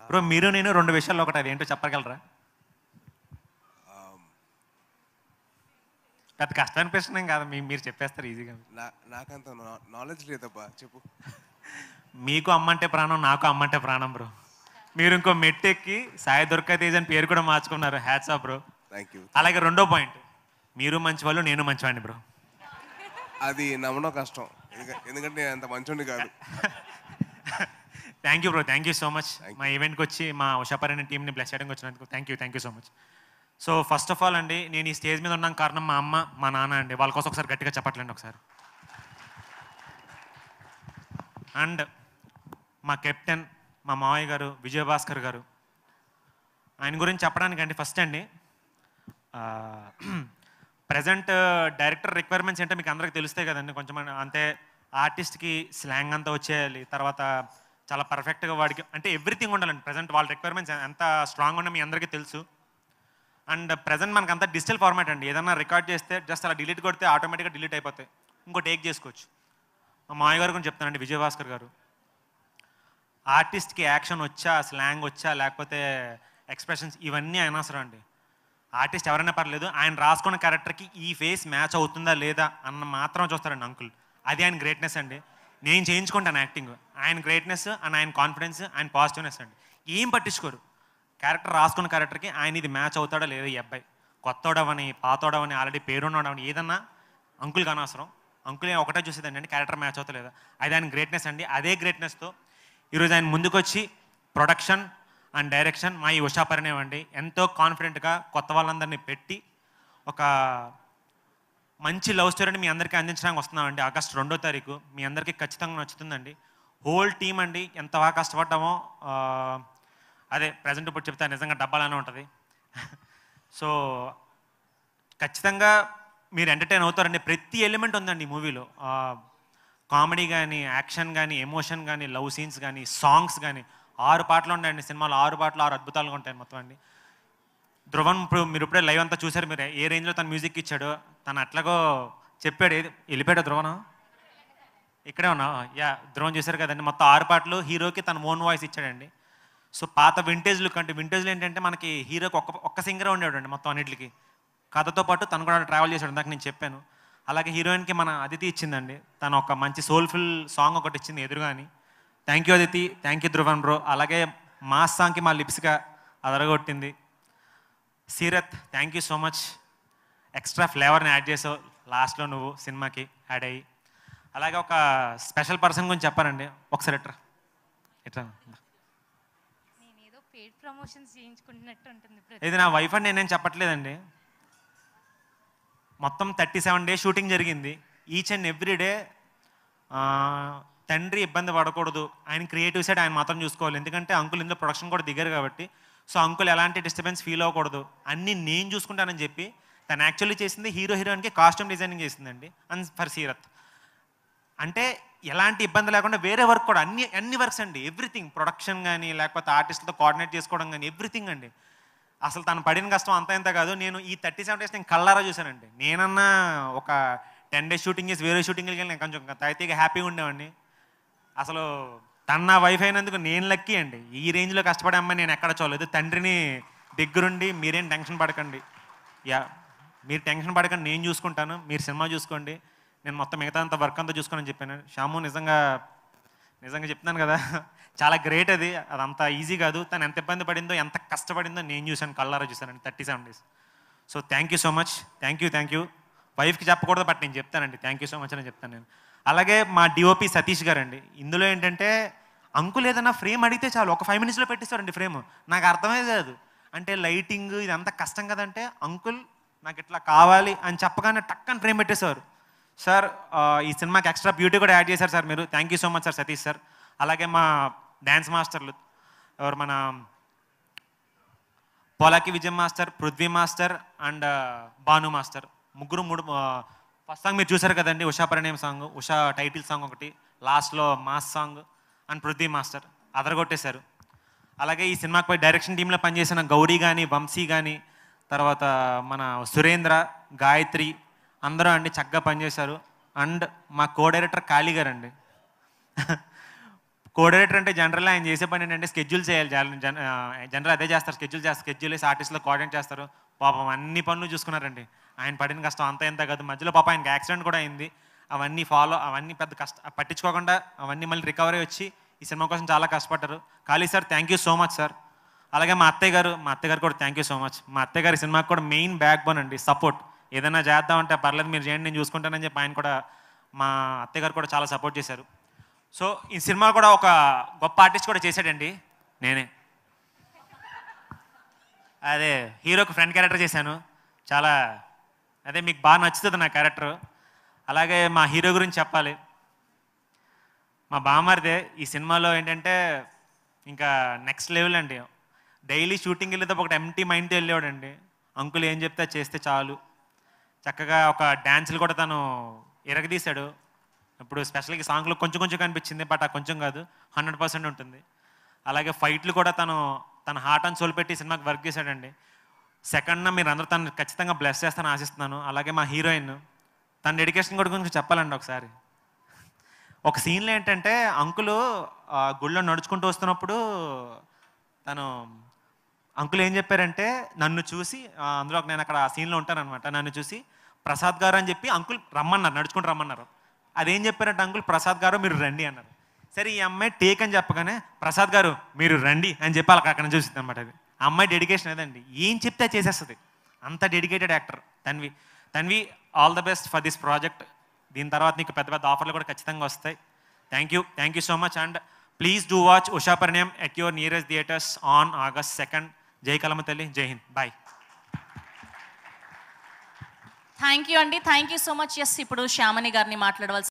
Bro మీరు నేను 2 విషయాల్లో ఒకటి, అది ఏంటో చెప్పగలరా? పెద్ద కష్టం అనిపిస్తున్నాం కాదు, మీరు చెప్పేస్తారు ఈజీగా. నాకంత నాలెడ్జ్ లేదబ్బా, చెప్పు. మీకు అమ్మంటే ప్రాణం, నాకు అమ్మంటే ప్రాణం బ్రో. మీరు ఇంకో మెట్టెక్కి సాయి దుర్గా తేజ్ అని పేరు కూడా మార్చుకున్నారు, hats off bro. Thank you. అలాగే రెండో పాయింట్, మీరు మంచివాళ్ళు, నేను మంచివాడిని బ్రో. అది నమ్మడం కష్టం, ఎందుకంటే నేను అంత మంచోడిని కాదు. Thank you bro, thank you so much. మా ఈవెంట్కి వచ్చి మా ఉషాపరిణి టీంని బ్లెస్ చేయడానికి వచ్చినందుకు thank you so much. So first of all అండి, నేను ఈ స్టేజ్ మీద ఉన్నాను కారణం మా అమ్మ మా నాన్న అండి. వాళ్ళ కోసం ఒకసారి గట్టిగా చెప్పట్లేండి ఒకసారి. అండ్ మా కెప్టెన్ మా మావయ్య గారు విజయభాస్కర్ గారు, ఆయన గురించి చెప్పడానికి అండి ఫస్ట్ అండి, ప్రజెంట్ డైరెక్టర్ రిక్వైర్మెంట్స్ ఏంటో మీకు అందరికీ తెలుస్తాయి కదండి. కొంచెం అంతే, ఆర్టిస్ట్కి స్లాంగ్ అంతా వచ్చేయాలి, తర్వాత చాలా పర్ఫెక్ట్గా వాడికి అంటే ఎవ్రీథింగ్ ఉండాలండి. ప్రజెంట్ వాళ్ళ రిక్వైర్మెంట్స్ ఎంత స్ట్రాంగ్ ఉన్నా మీ అందరికీ తెలుసు. అండ్ ప్రజెంట్ మనకు అంతా డిజిటల్ ఫార్మాట్ అండి, ఏదన్నా రికార్డ్ చేస్తే జస్ట్ అలా డిలీట్ కొడితే ఆటోమేటిక్గా డిలీట్ అయిపోతాయి, ఇంకో టేక్ చేసుకోవచ్చు. మా మావయ్య గారు గురించి చెప్తానండి, విజయభాస్కర్ గారు. ఆర్టిస్ట్కి యాక్షన్ వచ్చా, స్లాంగ్ వచ్చా, లేకపోతే ఎక్స్ప్రెషన్స్, ఇవన్నీ అనవసరం అండి. ఆర్టిస్ట్ ఎవరైనా పర్లేదు, ఆయన రాసుకున్న క్యారెక్టర్కి ఈ ఫేస్ మ్యాచ్ అవుతుందా లేదా అన్న మాత్రం చూస్తారండి అంకుల్. అది ఆయన గ్రేట్నెస్ అండి. నేను చేయించుకుంటాను యాక్టింగ్, ఆయన గ్రేట్నెస్ అండ్ ఆయన కాన్ఫిడెన్స్, ఆయన పాజిటివ్నెస్ అండి. ఏం పట్టించుకోరు, క్యారెక్టర్ రాసుకున్న క్యారెక్టర్కి ఆయన ఇది మ్యాచ్ అవుతాడో లేదా, ఈ అబ్బాయి కొత్తోడవని పాతోడవని ఆల్రెడీ పేరున్నోడవని ఏదన్నా అంకుల్కి అనవసరం. అంకుల్ ఒకటే చూసేదండి అంటే క్యారెక్టర్ మ్యాచ్ అవుతా లేదా, అది ఆయన గ్రేట్నెస్ అండి. అదే గ్రేట్నెస్తో ఈరోజు ఆయన ముందుకు వచ్చి ప్రొడక్షన్ అండ్ డైరెక్షన్ మా ఈ ఉషాపరిణయం అండి ఎంతో కాన్ఫిడెంట్గా కొత్త వాళ్ళందరినీ పెట్టి ఒక మంచి లవ్ స్టోరీని మీ అందరికీ అందించడానికి వస్తున్నామండి. ఆగస్టు 2వ తారీఖు మీ అందరికీ ఖచ్చితంగా నచ్చుతుందండి. హోల్ టీం అండి ఎంత బాగా కష్టపడ్డామో, అదే ప్రజెంట్ ఇప్పుడు చెప్తే నిజంగా డబ్బాలానే ఉంటుంది. సో ఖచ్చితంగా మీరు ఎంటర్టైన్ అవుతారండి. ప్రతి ఎలిమెంట్ ఉందండి ఈ మూవీలో, కామెడీ కానీ, యాక్షన్ కానీ, ఎమోషన్ కానీ, లవ్ సీన్స్ కానీ, సాంగ్స్ కానీ. 6 పాటలు ఉన్నాయండి సినిమాలో, 6 పాటలు 6 అద్భుతాలుగా ఉంటాయి మొత్తం అండి. ధ్రువన్ ఇప్పుడు మీరు ఇప్పుడే లైవ్ అంతా చూసారు, మీరు ఏ రేంజ్లో తను మ్యూజిక్ ఇచ్చాడో, తను అట్లాగో చెప్పాడు. ఏది వెళ్ళిపోయాడు ధ్రువన? ఇక్కడే ఉన్నా. యా, ధ్రువన్ చూసారు కదండి, మొత్తం 6 పాటలు హీరోకి తన ఓన్ వాయిస్ ఇచ్చాడండి. సో పాత వింటేజ్ లుక్ అంటే, వింటేజ్లో ఏంటంటే మనకి హీరోకి ఒక్క సింగరే ఉండేవాడండి మొత్తం అన్నిటికి. కథతో పాటు తను కూడా ట్రావెల్ చేశాడు, ఇందాక నేను చెప్పాను. అలాగే హీరోయిన్కి మన అదితి ఇచ్చిందండి, తను ఒక మంచి సోల్ఫుల్ సాంగ్ ఒకటి ఇచ్చింది ఎదురుగా అని. Thank you Aditi, thank you Dhruvan bro. అలాగే మాస్ సాంగ్కి మా లిప్స్గా అదరగొట్టింది. Seerat, thank you so much, extra ఫ్లేవర్ని యాడ్ చేసావు లాస్ట్లో నువ్వు సినిమాకి యాడ్ అయ్యి. అలాగే ఒక స్పెషల్ పర్సన్ గురించి చెప్పారండి, ఒకసారి ఎట్రా ఎట్రా. ఇది నా వైఫ్ అని నేనేం చెప్పట్లేదండి. మొత్తం 37 డేస్ షూటింగ్ జరిగింది. ఈచ్ అండ్ ఎవ్రీ డే తండ్రి ఇబ్బంది పడకూడదు, ఆయన క్రియేటివ్ సైడ్ ఆయన మాత్రం చూసుకోవాలి. ఎందుకంటే అంకుల్ ఇందులో ప్రొడక్షన్ కూడా దిగారు కాబట్టి, సో అంకుల్ ఎలాంటి డిస్టర్బెన్స్ ఫీల్ అవ్వకూడదు, అన్నీ నేను చూసుకుంటానని చెప్పి తను యాక్చువల్లీ చేసింది హీరోయిన్కి కాస్ట్యూమ్ డిజైనింగ్ చేసిందండి. అండ్ ఫర్ సీరత్ అంటే ఎలాంటి ఇబ్బంది లేకుండా వేరే వర్క్ కూడా అన్ని వర్క్స్ అండి, ఎవ్రీథింగ్, ప్రొడక్షన్ కానీ, లేకపోతే ఆర్టిస్ట్తో కోఆర్డినేట్ చేసుకోవడం కానీ, ఎవ్రీథింగ్ అండి. అసలు తను పడిన కష్టం అంత ఇంత కాదు. నేను ఈ 37 డేస్ నేను కళ్ళారా చూశానండి. నేనన్నా ఒక 10 డేస్ షూటింగ్ చేసి వేరే షూటింగ్కి వెళ్ళి నేను కొంచెం తైతీగా హ్యాపీగా ఉండేవాడిని. అసలు తన నా వైఫ్ అయినందుకు నేను లక్కీ అండి. ఈ రేంజ్లో కష్టపడే అమ్మాయి నేను ఎక్కడ చూడలేదు. తండ్రిని దగ్గరుండి మీరేం టెన్షన్ పడకండి, యా మీరు టెన్షన్ పడకండి, నేను చూసుకుంటాను, మీరు సినిమా చూసుకోండి, నేను మొత్తం మిగతా అంత వర్క్ అంతా చూసుకోనని చెప్పాను. శ్యాము నిజంగా చెప్తున్నాను కదా, చాలా గ్రేట్. అదంతా ఈజీ కాదు. తను ఎంత ఇబ్బంది పడిందో, ఎంత కష్టపడిందో నేను చూశాను, కళ్ళారా చూశానండి 37 days. So thank you so much, thank you. వైఫ్కి చెప్పకూడదు బట్ నేను చెప్తానండి, థ్యాంక్ యూ సో మచ్ అని చెప్తాను నేను. అలాగే మా డిఓపి సతీష్ గారు అండి. ఇందులో ఏంటంటే అంకుల్ ఏదైనా ఫ్రేమ్ అడిగితే చాలు ఒక 5 మినిట్స్లో పెట్టిస్తారండి ఫ్రేమ్. నాకు అర్థమయ్యేది కాదు, అంటే లైటింగ్ ఇదంతా కష్టం కదంటే అంకుల్ నాకు ఇట్లా కావాలి అని చెప్పగానే టక్కని ఫ్రేమ్ పెట్టేశారు. సార్ ఈ సినిమాకి ఎక్స్ట్రా బ్యూటీ కూడా యాడ్ చేశారు సార్ మీరు, thank you so much sir Satish sir. అలాగే మా డ్యాన్స్ మాస్టర్లు ఎవరు, మన Polaki Vijay master, Prithvi master and Bhanu master, ముగ్గురు ఫస్ట్ సాంగ్ మీరు చూసారు కదండి, Usha Parinayam song, Usha title song ఒకటి, లాస్ట్లో mass song and Prithvi master అదరగొట్టేశారు. అలాగే ఈ సినిమాపై డైరెక్షన్ టీంలో పనిచేసిన గౌరీ కానీ, వంశీ కానీ, తర్వాత మన సురేంద్ర, గాయత్రి అందరూ అండి చక్కగా పనిచేశారు. అండ్ మా కో డైరెక్టర్ కాళీ గారు అండి. కోఆర్డినేటర్ అంటే జనరల్ ఆయన చేసే పని ఏంటంటే స్కెడ్యూల్ చేయాలి. జనరల్ అదే చేస్తారు, స్కెడ్యూల్ వేసి ఆర్టిస్ట్లో కోఆర్డినేట్ చేస్తారు. పాపం అన్ని పనులు చూసుకున్నారండి. ఆయన పడిన కష్టం అంత ఎంత కాదు. మధ్యలో పాప ఆయనకి యాక్సిడెంట్ కూడా అయింది. అవన్నీ పెద్ద పట్టించుకోకుండా అవన్నీ మళ్ళీ రికవరీ వచ్చి ఈ సినిమా కోసం చాలా కష్టపడ్డారు. Kali sir thank you so much sir. అలాగే మా అత్తయ్య గారు కూడా థ్యాంక్ యూ సో మచ్. మా అత్తయ్య గారి సినిమాకి కూడా మెయిన్ బ్యాక్ బోన్ అండి, సపోర్ట్. ఏదైనా చేద్దామంటే పర్లేదు మీరు చేయండి, నేను చూసుకుంటానని చెప్పి ఆయన కూడా, మా అత్తయ్య గారు కూడా చాలా సపోర్ట్ చేశారు. సో ఈ సినిమా కూడా ఒక గొప్ప ఆర్టిస్ట్ కూడా చేశాడండి, నేనే. అదే హీరోకి ఫ్రెండ్ క్యారెక్టర్ చేశాను. చాలా అదే మీకు బాగా నచ్చుతుంది నా క్యారెక్టర్. అలాగే మా హీరో గురించి చెప్పాలి. మా బామ్మర్దే ఈ సినిమాలో ఏంటంటే ఇంకా నెక్స్ట్ లెవెల్ అండి. డైలీ షూటింగ్ వెళ్ళేటప్పుడు ఒకటి ఎంటీ మైండ్తో వెళ్ళేవాడండి. అంకుల్ ఏం చెప్తే చేస్తే చాలు. చక్కగా ఒక డ్యాన్సులు కూడా తను ఎరగదీశాడు. ఇప్పుడు స్పెషల్గా సాంగ్లో కొంచెం కనిపించింది, బట్ ఆ కొంచెం కాదు, 100% ఉంటుంది. అలాగే ఫైట్లు కూడా తన హార్ట్ అండ్ సోల్ పెట్టి సినిమాకి వర్క్ చేశాడండి. సెకండ్న మీరు అందరూ తను ఖచ్చితంగా బ్లెస్ చేస్తానని ఆశిస్తున్నాను. అలాగే మా హీరోయిన్, తన డెడికేషన్ కూడా కొంచెం చెప్పాలండి ఒకసారి. ఒక సీన్లో ఏంటంటే అంకులు గుళ్ళో నడుచుకుంటూ వస్తున్నప్పుడు అంకుల్ ఏం చెప్పారంటే నన్ను చూసి, అందులో నేను అక్కడ ఆ సీన్లో ఉంటానన్నమాట, నన్ను చూసి ప్రసాద్ గారు అని చెప్పి అంకుల్ రమ్మన్నారు, నడుచుకుంటూ రమ్మన్నారు. అదేం చెప్పారంటే అంకుల్ ప్రసాద్ గారు మీరు రండి అన్నారు. సరే ఈ అమ్మాయి టేక్ అని చెప్పగానే ప్రసాద్ గారు మీరు రండి అని చెప్పి అక్కడ చూసింది అనమాట. అది ఆ అమ్మాయి డెడికేషన్ అదండి, ఏం చెప్తే చేసేస్తుంది, అంత dedicated actor Tanvi. All the best for this project. దీని తర్వాత నీకు పెద్ద ఆఫర్లు కూడా ఖచ్చితంగా వస్తాయి. Thank you so much. And please do watch Usha Parinayam at your nearest theatres on August 2nd. జై కలమ తల్లి, జై హింద్, బాయ్. థ్యాంక్ యూ అండి, thank you so much. Yes, ఇప్పుడు శ్యామని గారిని మాట్లాడవలసి